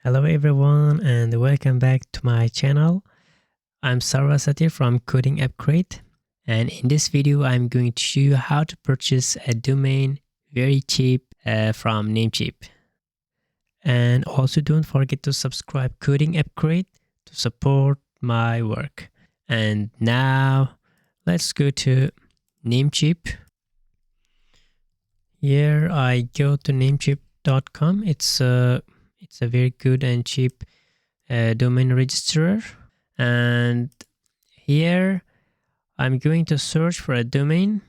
Hello everyone and welcome back to my channel. I'm Sarasati from Coding Upgrade, and in this video I'm going to show you how to purchase a domain very cheap from NameCheap. And also don't forget to subscribe Coding Upgrade to support my work. And now let's go to NameCheap. Here I go to namecheap.com. It's a very good and cheap domain registrar, and here I'm going to search for a domain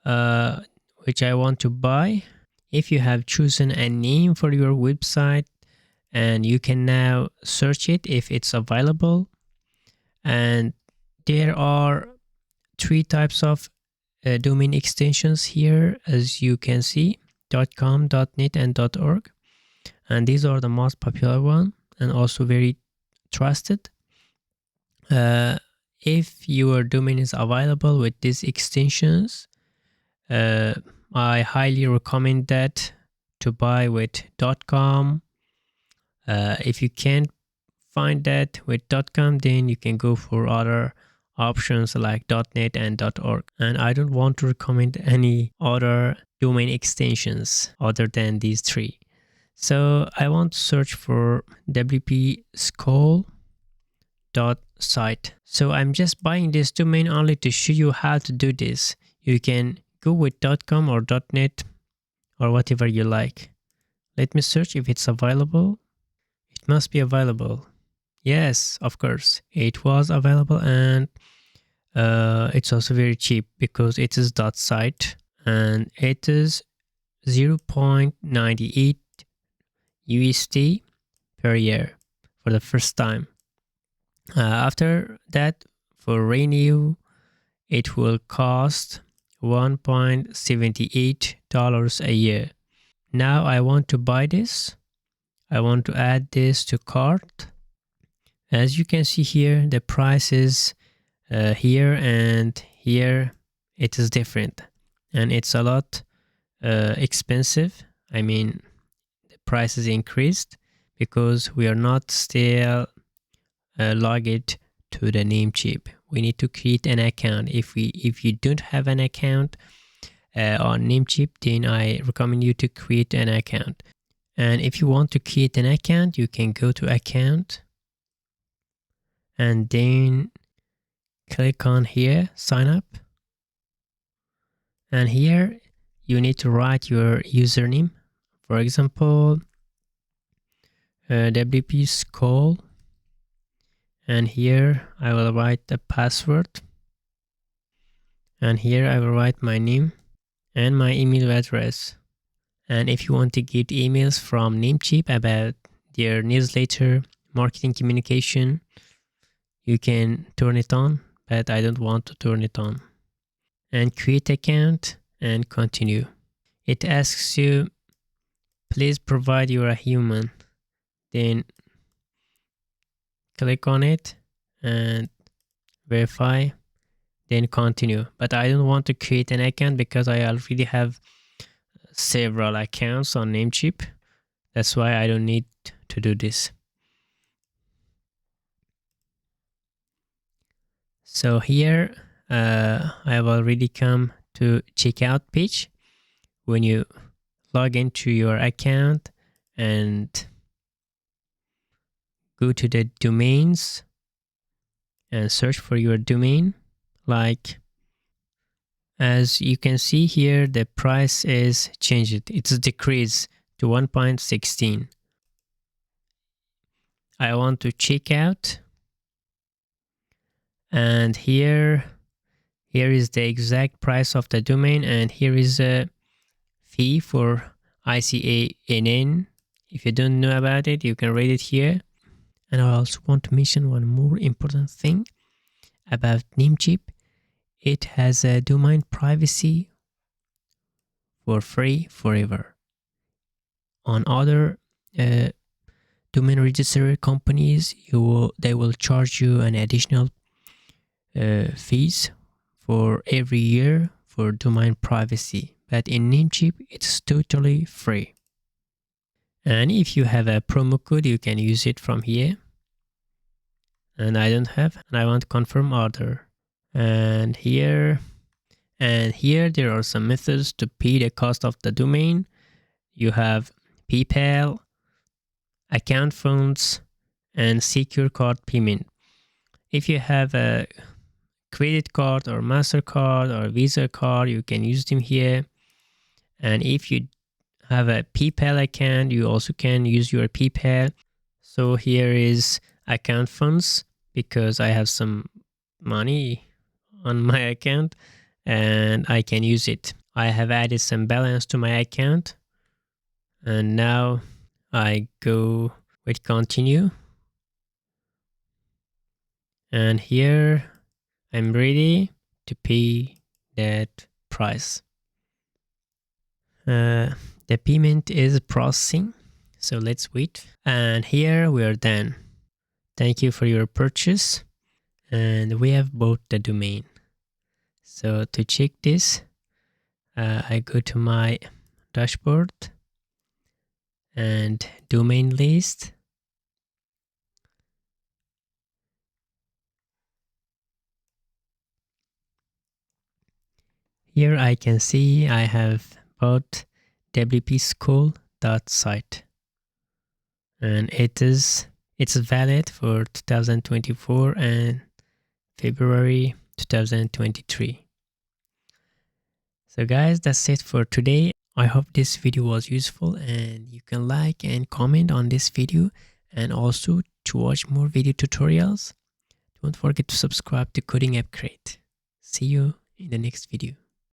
which I want to buy. If you have chosen a name for your website, and you can now search it if it's available. And there are three types of domain extensions here, as you can see: .com, .net, and .org. And these are the most popular one and also very trusted. If your domain is available with these extensions, I highly recommend that to buy with .com. If you can't find that with .com, then you can go for other options like .net and .org. And I don't want to recommend any other domain extensions other than these three. So I want to search for wpschool.site. So I'm just buying this domain only to show you how to do this. You can go with .com or .net or whatever you like. Let me search if it's available. It must be available. Yes, of course, it was available, and it's also very cheap because it is .site and it is 0.98 USD per year for the first time. After that, for renew, it will cost $1.78 a year. Now I want to buy this. I want to add this to cart. As you can see here, the price is here and here it is different, and it's a lot expensive. I mean, price is increased because we are not still logged to the NameCheap. We need to create an account. If you don't have an account on NameCheap, then I recommend you to create an account. And if you want to create an account, you can go to account and then click on here, sign up. And here you need to write your username. For example, WP School, and here I will write the password, and here I will write my name and my email address. And if you want to get emails from NameCheap about their newsletter, marketing communication, you can turn it on, but I don't want to turn it on. And create account and continue. It asks you, please provide you are a human. Then click on it and verify, then continue. But I don't want to create an account because I already have several accounts on NameCheap. That's why I don't need to do this. So here I have already come to checkout page. When you log into your account and go to the domains and search for your domain, like as you can see here, the price is changed. It's decreased to 1.16. I want to check out, and here is the exact price of the domain, and here is a fee for ICANN. If you don't know about it, you can read it here. And I also want to mention one more important thing about NameCheap. It has a domain privacy for free forever. On other domain registrar companies, they will charge you an additional fees for every year for domain privacy. But in NameCheap, it's totally free. And if you have a promo code, you can use it from here. And I don't have, and I want confirm order. And here there are some methods to pay the cost of the domain. You have PayPal, account phones, and secure card payment. If you have a credit card or MasterCard or Visa card, you can use them here. And if you have a PayPal account, you also can use your PayPal. So here is account funds, because I have some money on my account and I can use it. I have added some balance to my account, and now I go with continue. And here I'm ready to pay that price. The payment is processing, so let's wait. And here we are done. Thank you for your purchase, and we have bought the domain. So to check this, I go to my dashboard and domain list. Here I can see I have bought wpschool.site, and it's valid for 2024 and February 2023. So guys, that's it for today. I hope this video was useful, and you can like and comment on this video, and also to watch more video tutorials, don't forget to subscribe to Coding Upgrade. See you in the next video.